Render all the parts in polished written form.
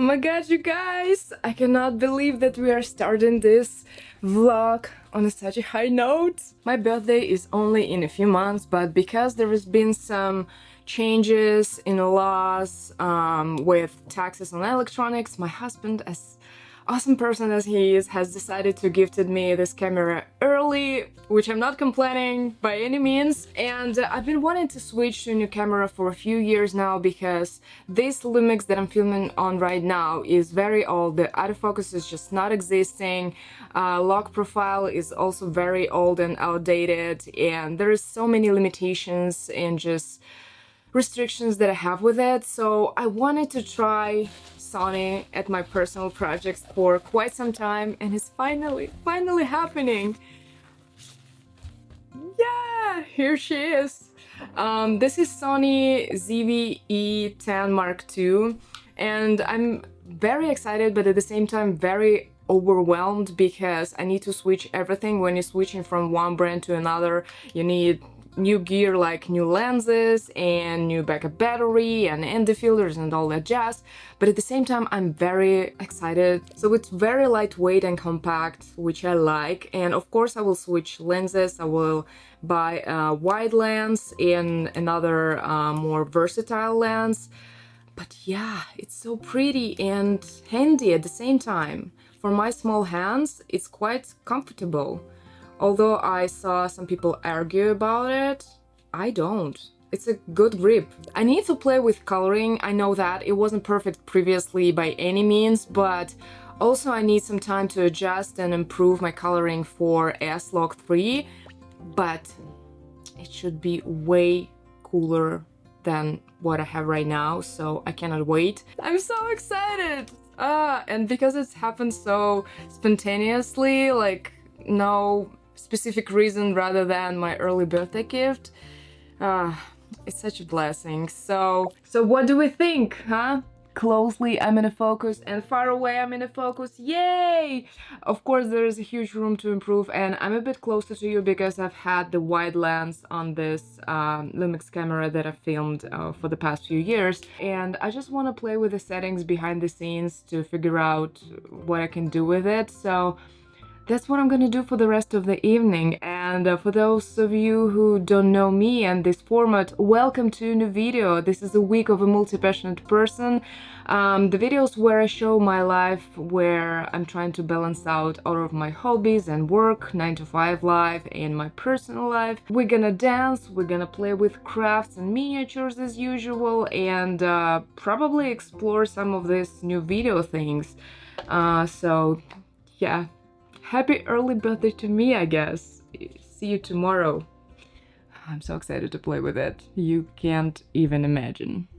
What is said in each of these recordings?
Oh my god, you guys! I cannot believe that we are starting this vlog on such a high note. My birthday is only in a few months, but because there has been some changes in laws with taxes on electronics, my husband, as awesome person as he is, has decided to gifted me this camera early, which I'm not complaining by any means. And I've been wanting to switch to a new camera for a few years now because this Lumix that I'm filming on right now is very old. The autofocus is just not existing. Lock profile is also very old and outdated, and there is so many limitations and just restrictions that I have with it. So I wanted to try Sony at my personal projects for quite some time, and it's finally happening. Yeah, here she is. This is Sony ZV-E10 Mark II, and I'm very excited, but at the same time very overwhelmed because I need to switch everything. When you're switching from one brand to another, you need new gear like new lenses and new backup battery and ND filters and all that jazz, but at the same time I'm very excited. So it's very lightweight and compact, which I like, and of course I will switch lenses. I will buy a wide lens and another more versatile lens. But yeah, it's so pretty and handy at the same time. For my small hands, it's quite comfortable. Although I saw some people argue about it, I don't. It's a good grip. I need to play with coloring. I know that it wasn't perfect previously by any means, but also I need some time to adjust and improve my coloring for S-Log 3, but it should be way cooler than what I have right now, so I cannot wait. I'm so excited! And because it's happened so spontaneously, like no specific reason rather than my early birthday gift, it's such a blessing. So what do we think, huh? Closely I'm in a focus and far away I'm in a focus. Yay! Of course there is a huge room to improve, and I'm a bit closer to you because I've had the wide lens on this Lumix camera that I filmed for the past few years, and I just want to play with the settings behind the scenes to figure out what I can do with it. So that's what I'm gonna do for the rest of the evening. And for those of you who don't know me and this format, welcome to a new video. This is a week of a multi-passionate person. The videos where I show my life, where I'm trying to balance out all of my hobbies and work, 9-to-5 life and my personal life. We're gonna dance, we're gonna play with crafts and miniatures as usual, and probably explore some of these new video things. So yeah. Happy early birthday to me, I guess. See you tomorrow. I'm so excited to play with it. You can't even imagine.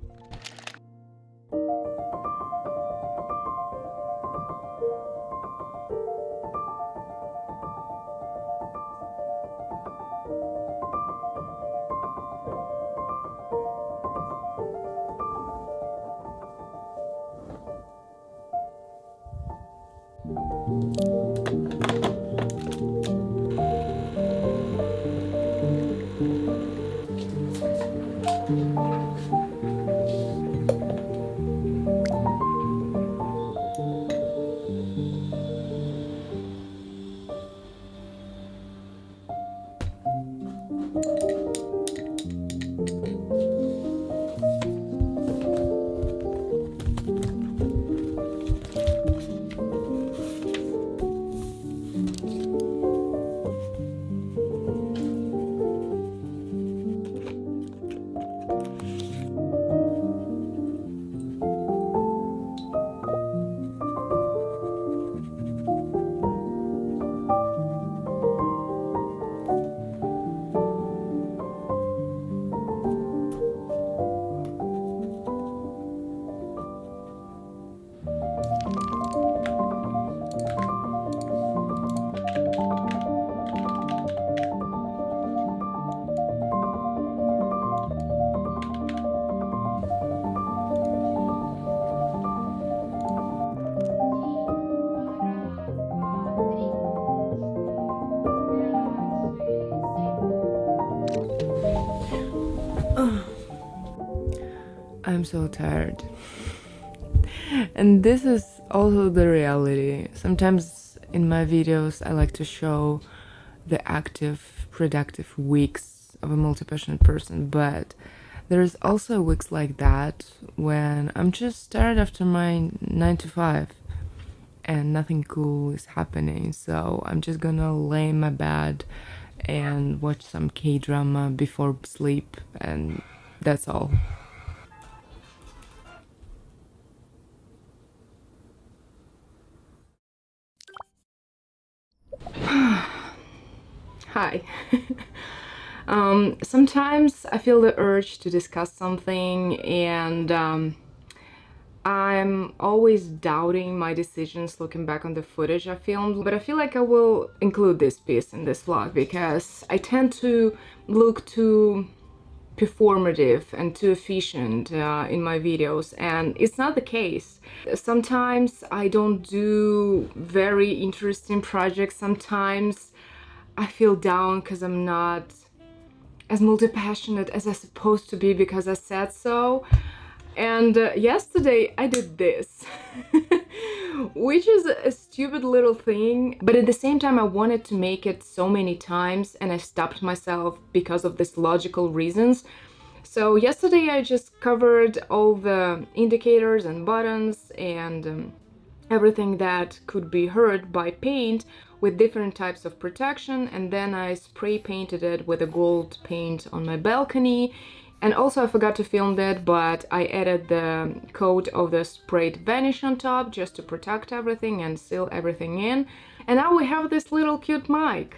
I'm so tired. And this is also the reality. Sometimes in my videos, I like to show the active, productive weeks of a multi-passionate person, but there's also weeks like that when I'm just tired after my 9 to 5 and nothing cool is happening. So I'm just gonna lay in my bed and watch some K-drama before sleep, and that's all. Hi. Sometimes I feel the urge to discuss something, and I'm always doubting my decisions looking back on the footage I filmed, but I feel like I will include this piece in this vlog because I tend to look too performative and too efficient in my videos, and it's not the case. Sometimes I don't do very interesting projects. Sometimes I feel down because I'm not as multi-passionate as I'm supposed to be because I said so. And yesterday I did this, which is a stupid little thing, but at the same time I wanted to make it so many times and I stopped myself because of this logical reasons. So yesterday I just covered all the indicators and buttons and everything that could be hurt by paint with different types of protection, and then I spray painted it with a gold paint on my balcony. And also I forgot to film that, but I added the coat of the sprayed vanish on top just to protect everything and seal everything in. And now we have this little cute mic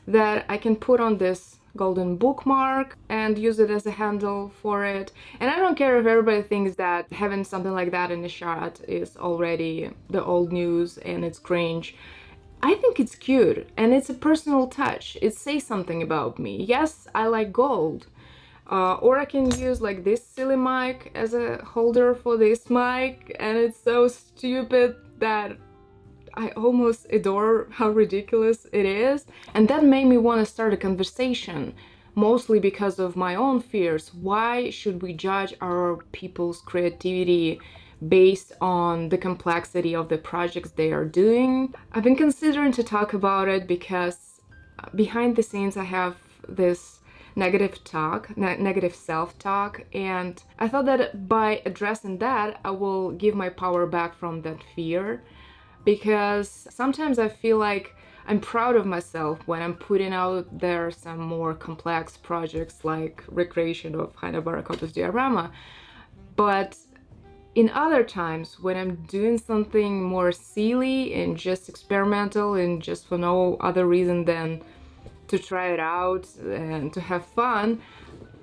that I can put on this golden bookmark and use it as a handle for it. And I don't care if everybody thinks that having something like that in the shot is already the old news and it's cringe. I think it's cute and it's a personal touch. It says something about me. Yes, I like gold. Or I can use like this silly mic as a holder for this mic, and it's so stupid that I almost adore how ridiculous it is. And that made me want to start a conversation, mostly because of my own fears. Why should we judge our people's creativity based on the complexity of the projects they are doing? I've been considering to talk about it because behind the scenes I have this negative self-talk, and I thought that by addressing that I will give my power back from that fear, because sometimes I feel like I'm proud of myself when I'm putting out there some more complex projects like recreation of Heine Barakoto's diorama. But in other times when I'm doing something more silly and just experimental and just for no other reason than to try it out and to have fun,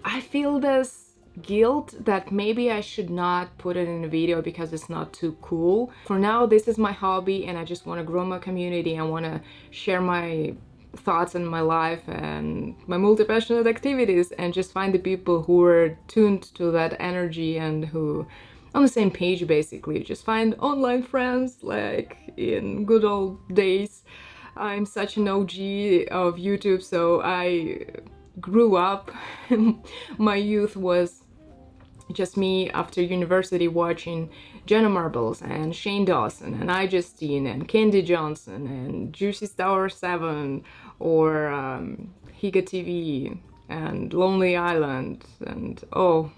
I feel this guilt that maybe I should not put it in a video because it's not too cool. For now, this is my hobby and I just want to grow my community. I want to share my thoughts in my life and my multi-passionate activities and just find the people who are tuned to that energy and who on the same page, basically. Just find online friends like in good old days. I'm such an OG of YouTube, so I grew up. My youth was just me after university watching Jenna Marbles and Shane Dawson and iJustine and Candy Johnson and Juicy Star 7 or Higa TV and Lonely Island, and oh,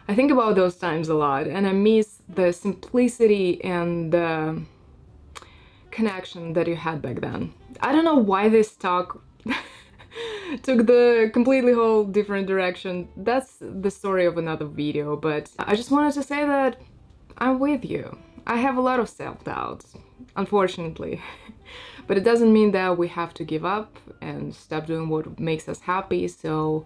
I think about those times a lot and I miss the simplicity and the connection that you had back then. I don't know why this talk took the completely whole different direction. That's the story of another video, but I just wanted to say that I'm with you. I have a lot of self-doubts, unfortunately. But it doesn't mean that we have to give up and stop doing what makes us happy, so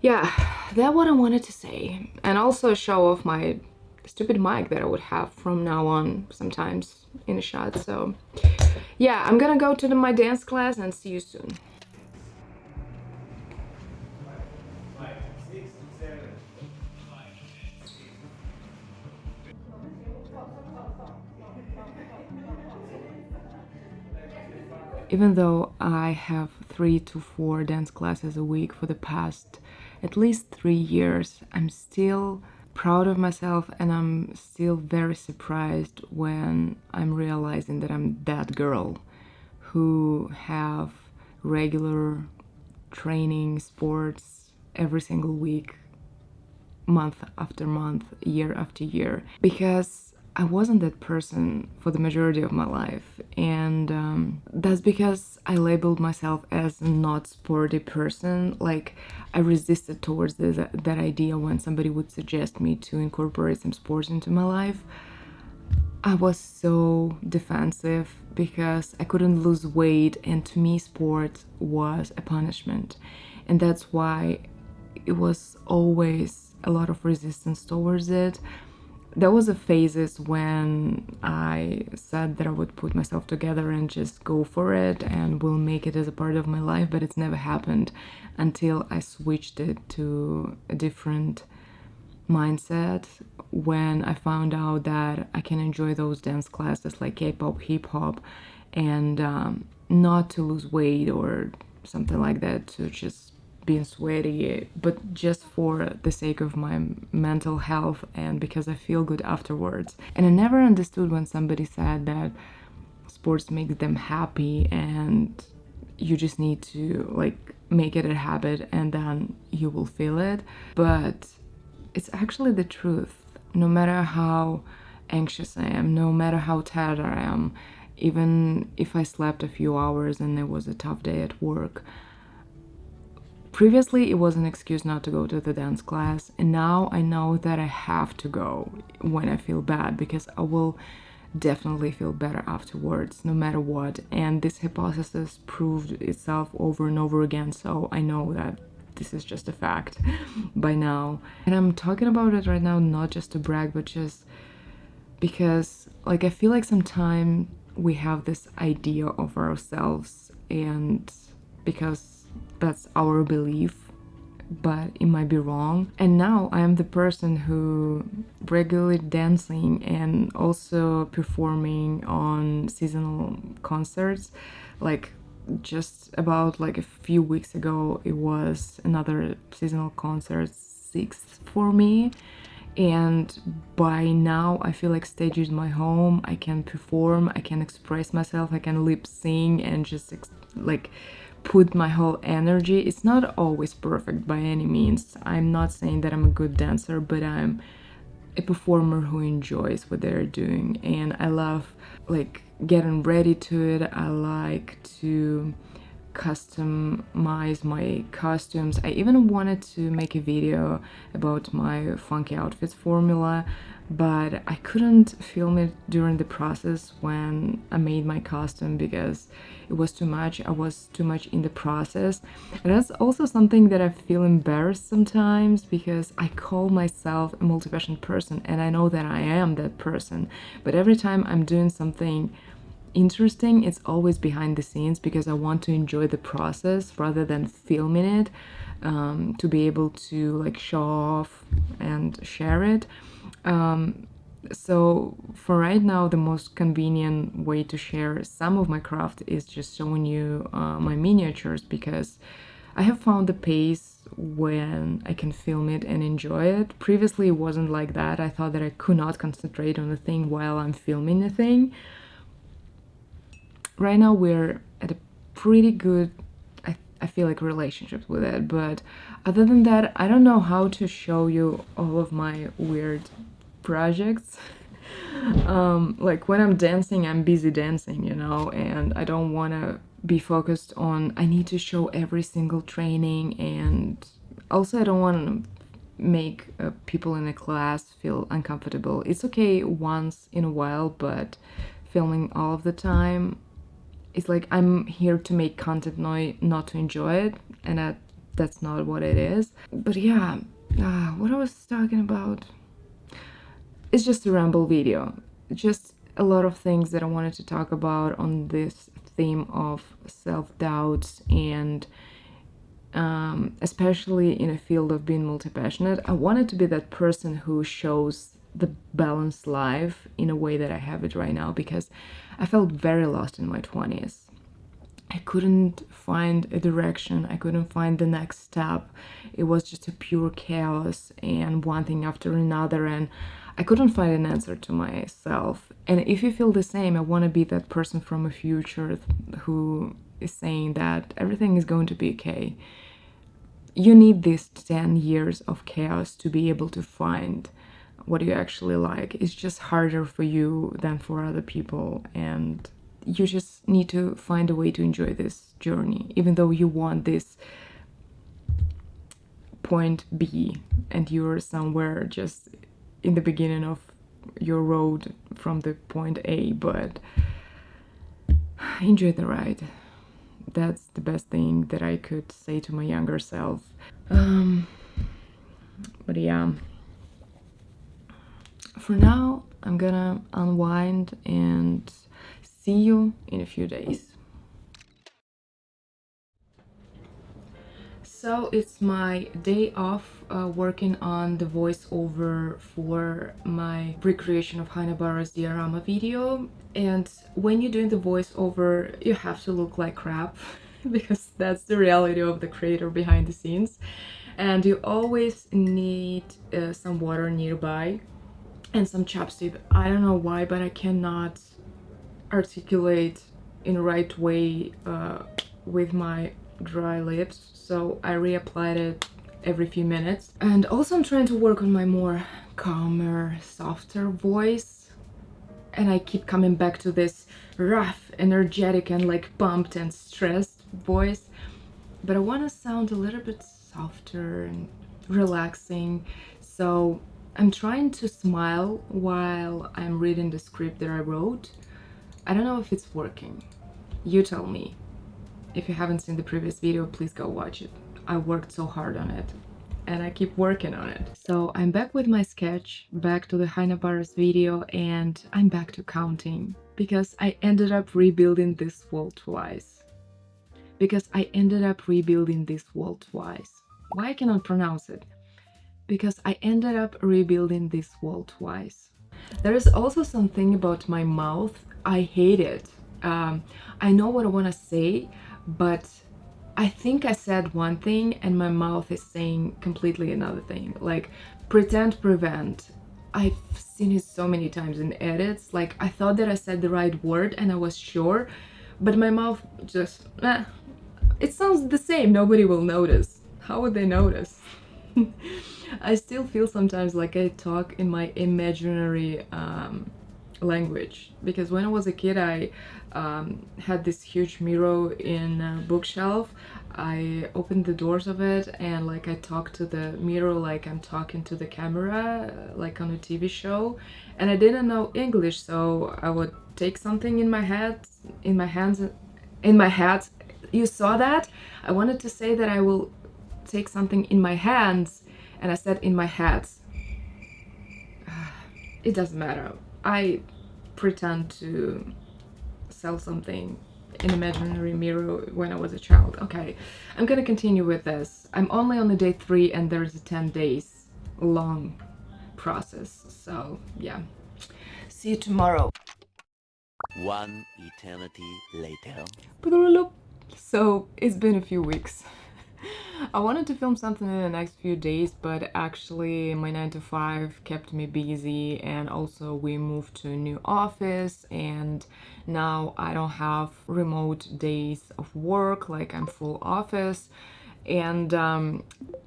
yeah, that's what I wanted to say. And also show off my stupid mic that I would have from now on sometimes in a shot. So yeah, I'm gonna go to my dance class and see you soon. Even though I have 3 to 4 dance classes a week for the past at least 3 years, I'm still proud of myself, and I'm still very surprised when I'm realizing that I'm that girl who have regular training sports every single week, month after month, year after year, because I wasn't that person for the majority of my life. And that's because I labeled myself as a not sporty person. Like, I resisted towards that idea when somebody would suggest me to incorporate some sports into my life. I was so defensive because I couldn't lose weight, and to me sport was a punishment, and that's why it was always a lot of resistance towards it. There was a phases when I said that I would put myself together and just go for it and will make it as a part of my life, but it's never happened until I switched it to a different mindset when I found out that I can enjoy those dance classes like K-pop, hip-hop, and not to lose weight or something like that, to just being sweaty, but just for the sake of my mental health and because I feel good afterwards. And I never understood when somebody said that sports makes them happy and you just need to like make it a habit and then you will feel it. But it's actually the truth. No matter how anxious I am, no matter how tired I am, even if I slept a few hours and it was a tough day at work. Previously, it was an excuse not to go to the dance class, and now I know that I have to go when I feel bad, because I will definitely feel better afterwards, no matter what. And this hypothesis proved itself over and over again, so I know that this is just a fact by now. And I'm talking about it right now not just to brag, but just because like I feel like sometimes we have this idea of ourselves, and because that's our belief, but it might be wrong. And now I am the person who regularly dancing and also performing on seasonal concerts. Like, just about like a few weeks ago, it was another seasonal concert, 6th for me. And by now I feel like stage is my home. I can perform, I can express myself, I can lip sing and just like put my whole energy. It's not always perfect by any means. I'm not saying that I'm a good dancer, but I'm a performer who enjoys what they're doing, and I love like getting ready to it. I like to customize my costumes. I even wanted to make a video about my funky outfits formula, but I couldn't film it during the process when I made my costume because it was too much. I was too much in the process. And that's also something that I feel embarrassed sometimes, because I call myself a multi-passionate person and I know that I am that person, but every time I'm doing something interesting, it's always behind the scenes because I want to enjoy the process rather than filming it, to be able to like show off and share it. So for right now, the most convenient way to share some of my craft is just showing you my miniatures, because I have found the pace when I can film it and enjoy it. Previously it wasn't like that. I thought that I could not concentrate on a thing while I'm filming a thing. Right now we're at a pretty good, I feel like, relationship with it, but other than that, I don't know how to show you all of my weird projects. Like when I'm dancing, I'm busy dancing, you know, and I don't want to be focused on I need to show every single training, and also I don't want to make people in a class feel uncomfortable. It's okay once in a while, but filming all of the time, it's like I'm here to make content, not to enjoy it, and that's not what it is. But yeah, what I was talking about, it's just a ramble video. Just a lot of things that I wanted to talk about on this theme of self-doubts, and especially in a field of being multi-passionate. I wanted to be that person who shows the balanced life in a way that I have it right now, because I felt very lost in my 20s. I couldn't find a direction, I couldn't find the next step. It was just a pure chaos and one thing after another, and I couldn't find an answer to myself. And if you feel the same, I want to be that person from the future who is saying that everything is going to be okay. You need these 10 years of chaos to be able to find what you actually like. It's just harder for you than for other people, and you just need to find a way to enjoy this journey, even though you want this point B and you're somewhere just in the beginning of your road from the point A, but enjoy the ride. That's the best thing that I could say to my younger self. But yeah, for now, I'm gonna unwind and see you in a few days. So it's my day off working on the voiceover for my recreation of Hanna-Barbera's diorama video. And when you're doing the voiceover, you have to look like crap because that's the reality of the creator behind the scenes. And you always need some water nearby and some chapstick. I don't know why, but I cannot articulate in the right way with my dry lips, so I reapplied it every few minutes. And also I'm trying to work on my more calmer, softer voice, and I keep coming back to this rough, energetic and like pumped and stressed voice, but I want to sound a little bit softer and relaxing, so I'm trying to smile while I'm reading the script that I wrote. I don't know if it's working. You tell me. If you haven't seen the previous video, please go watch it. I worked so hard on it and I keep working on it. So I'm back with my sketch, back to the Hanna-Barbera's video, and I'm back to counting because I ended up rebuilding this wall twice. Why I cannot pronounce it? Because I ended up rebuilding this wall twice. There is also something about my mouth. I hate it. I know what I want to say, but I think I said one thing and my mouth is saying completely another thing. Like pretend, prevent. I've seen it so many times in edits. Like I thought that I said the right word and I was sure, but my mouth just, it sounds the same. Nobody will notice. How would they notice? I still feel sometimes like I talk in my imaginary language, because when I was a kid I had this huge mirror in a bookshelf. I opened the doors of it and like I talked to the mirror like I'm talking to the camera, like on a TV show, and I didn't know English, so I would take something in my head, in my hands, in my head. You saw that? I wanted to say that I will take something in my hands, and I said in my head. It doesn't matter. I pretend to sell something in imaginary mirror when I was a child. Okay, I'm gonna continue with this. I'm only on the day 3 and there's a 10 days long process. So yeah, see you tomorrow. One eternity later. So it's been a few weeks. I wanted to film something in the next few days, but actually my 9 to 5 kept me busy, and also we moved to a new office and now I don't have remote days of work, like I'm full office. And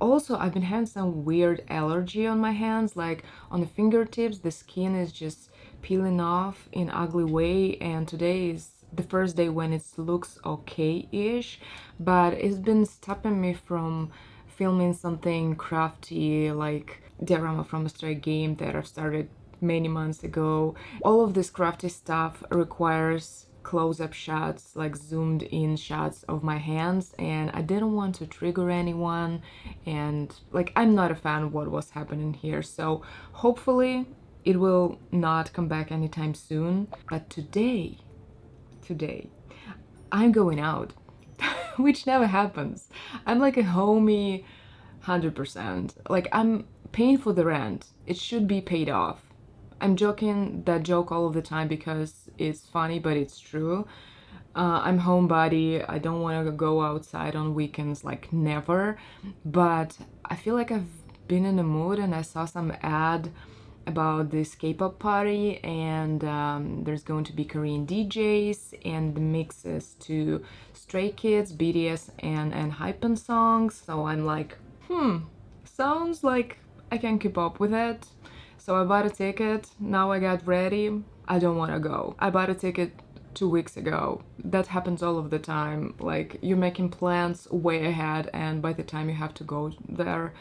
also I've been having some weird allergy on my hands, like on the fingertips the skin is just peeling off in ugly way, and today is the first day when it looks okay-ish, but it's been stopping me from filming something crafty like diorama from a stray game that I've started many months ago. All of this crafty stuff requires close-up shots, like zoomed in shots of my hands, and I didn't want to trigger anyone, and like I'm not a fan of what was happening here, so hopefully it will not come back anytime soon. But today I'm going out, which never happens. I'm like a homie 100%. Like I'm paying for the rent. It should be paid off. I'm joking that joke all of the time because it's funny, but it's true. I'm homebody. I don't want to go outside on weekends, like never. But I feel like I've been in the mood, and I saw some ad about this K-pop party, and there's going to be Korean DJs and mixes to Stray Kids, BTS, and Hypen songs. So I'm like, sounds like I can keep up with it. So I bought a ticket. Now I got ready. I don't want to go. I bought a ticket 2 weeks ago. That happens all of the time. Like, you're making plans way ahead, and by the time you have to go there,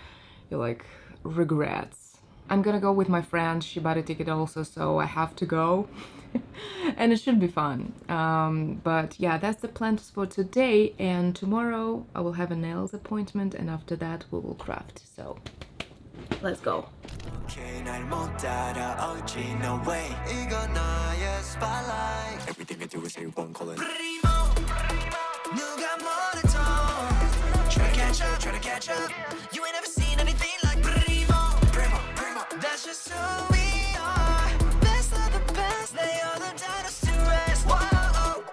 you're like, regrets. I'm gonna go with my friend. She bought a ticket also, so I have to go. And it should be fun. But yeah, that's the plans for today. And tomorrow I will have a nails appointment, and after that we will craft. So let's go. Everything I do is A1, call it. Try to catch up. You ain't never seen anything like primo. That's just who we are. Best of the best, lay all the dinosaurs to rest. Whoa.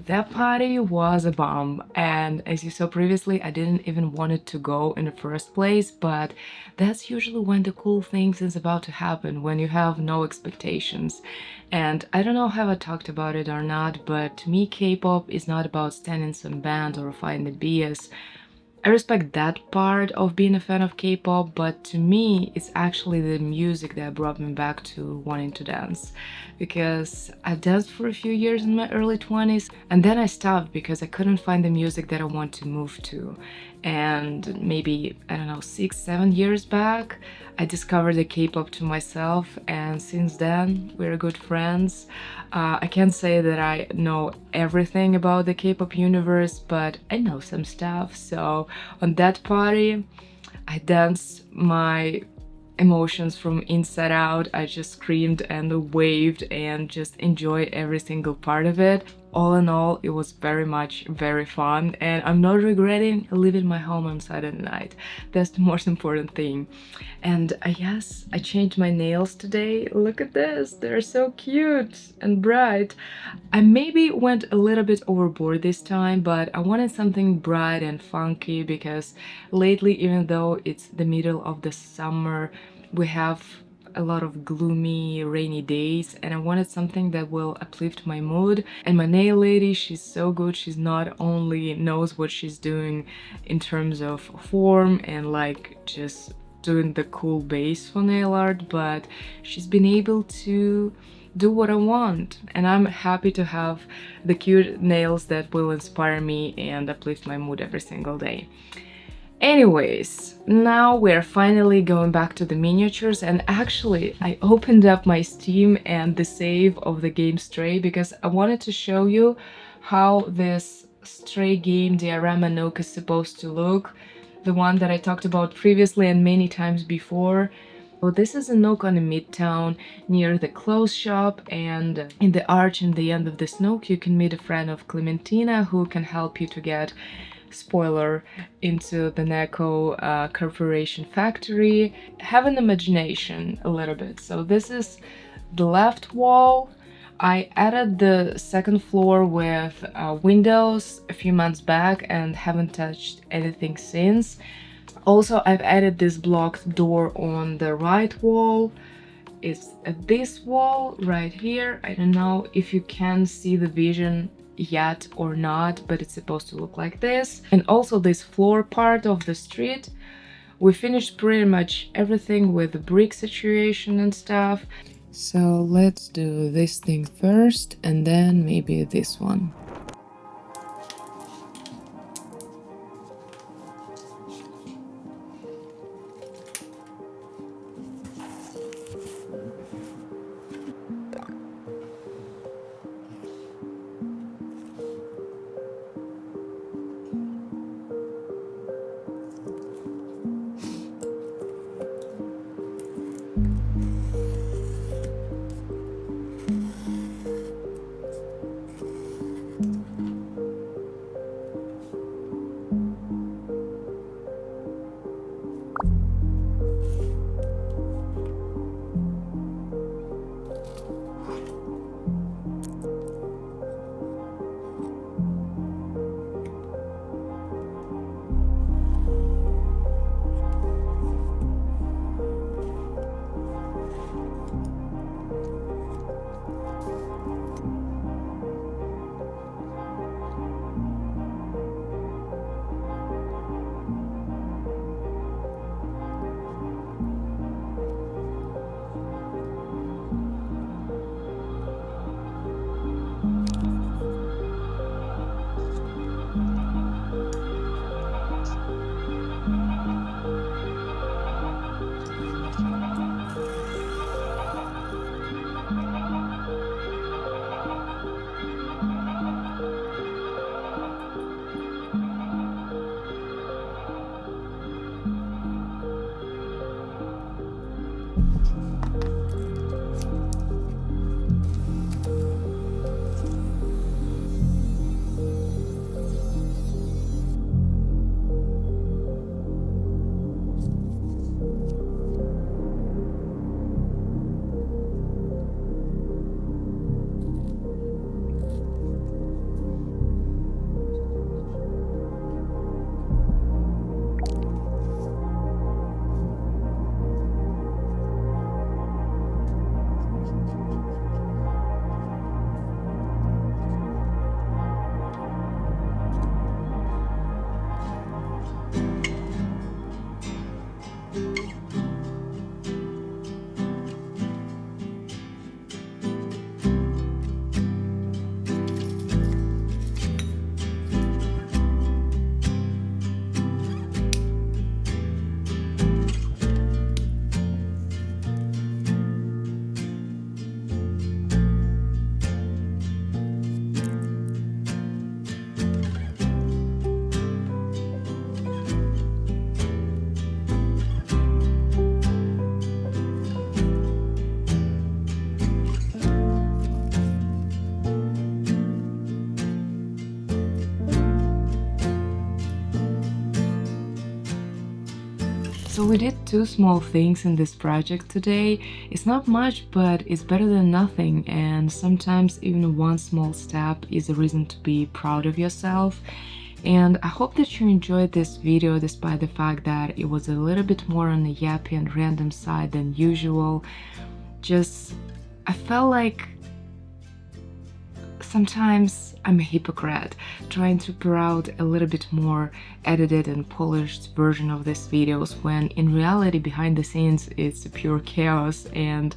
That party was a bomb, and as you saw previously, I didn't even want it to go in the first place, but that's usually when the cool things is about to happen, when you have no expectations. And I don't know how I talked about it or not, but to me K-pop is not about standing some band or finding the BS. I respect that part of being a fan of K-pop, but to me, it's actually the music that brought me back to wanting to dance. Because I danced for a few years in my early 20s, and then I stopped because I couldn't find the music that I want to move to. And maybe, I don't know, 6, 7 years back, I discovered the K-pop to myself, and since then, we're good friends. I can't say that I know everything about the K-pop universe, but I know some stuff. So on that party, I danced my emotions from inside out. I just screamed and waved and just enjoyed every single part of it. All in all, it was very fun, and I'm not regretting leaving my home on Saturday night. That's the most important thing. And yes, I changed my nails today. Look at this, they're so cute and bright. I maybe went a little bit overboard this time, but I wanted something bright and funky because lately, even though it's the middle of the summer, we have a lot of gloomy, rainy days, and I wanted something that will uplift my mood. And my nail lady, she's so good. She's not only knows what she's doing in terms of form and like just doing the cool base for nail art, but she's been able to do what I want, and I'm happy to have the cute nails that will inspire me and uplift my mood every single day. Anyways, now we're finally going back to the miniatures, and actually I opened up my Steam and the save of the game Stray because I wanted to show you how this Stray game diorama nook is supposed to look, the one that I talked about previously and many times before. So this is a nook on a midtown near the clothes shop, and in the arch in the end of this nook you can meet a friend of Clementina who can help you to get, spoiler, into the Neko Corporation factory. Have an imagination a little bit. So this is the left wall. I added the second floor with windows a few months back and haven't touched anything since. Also, I've added this blocked door on the right wall. It's at this wall right here. I don't know if you can see the vision yet or not, but it's supposed to look like this. And also this floor part of the street, we finished pretty much everything with the brick situation and stuff. So let's do this thing first and then maybe this one. So we did 2 small things in this project today. It's not much, but it's better than nothing, and sometimes even one small step is a reason to be proud of yourself. And I hope that you enjoyed this video despite the fact that it was a little bit more on the yappy and random side than usual. I felt like sometimes I'm a hypocrite trying to put out a little bit more edited and polished version of these videos, when in reality behind the scenes it's pure chaos and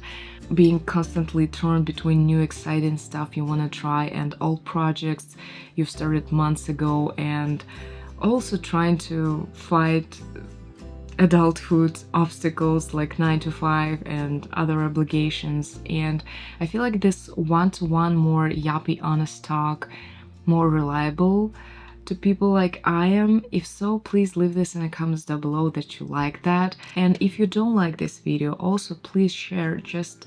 being constantly torn between new exciting stuff you want to try and old projects you've started months ago, and also trying to fight adulthood obstacles like 9 to 5 and other obligations. And I feel like this one-to-one more yappy honest talk more reliable to people like I am. If so, please leave this in the comments down below that you like that, and if you don't like this video, also please share, just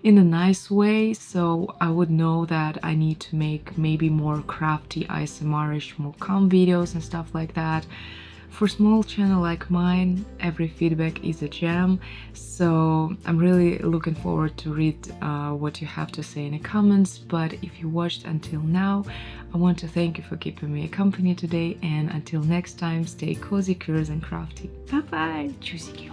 in a nice way, so I would know that I need to make maybe more crafty ASMR-ish, more calm videos and stuff like that. For a small channel like mine, every feedback is a gem, so I'm really looking forward to read what you have to say in the comments. But if you watched until now, I want to thank you for keeping me company today, and until next time, stay cozy, curious and crafty. Bye bye! Juicy.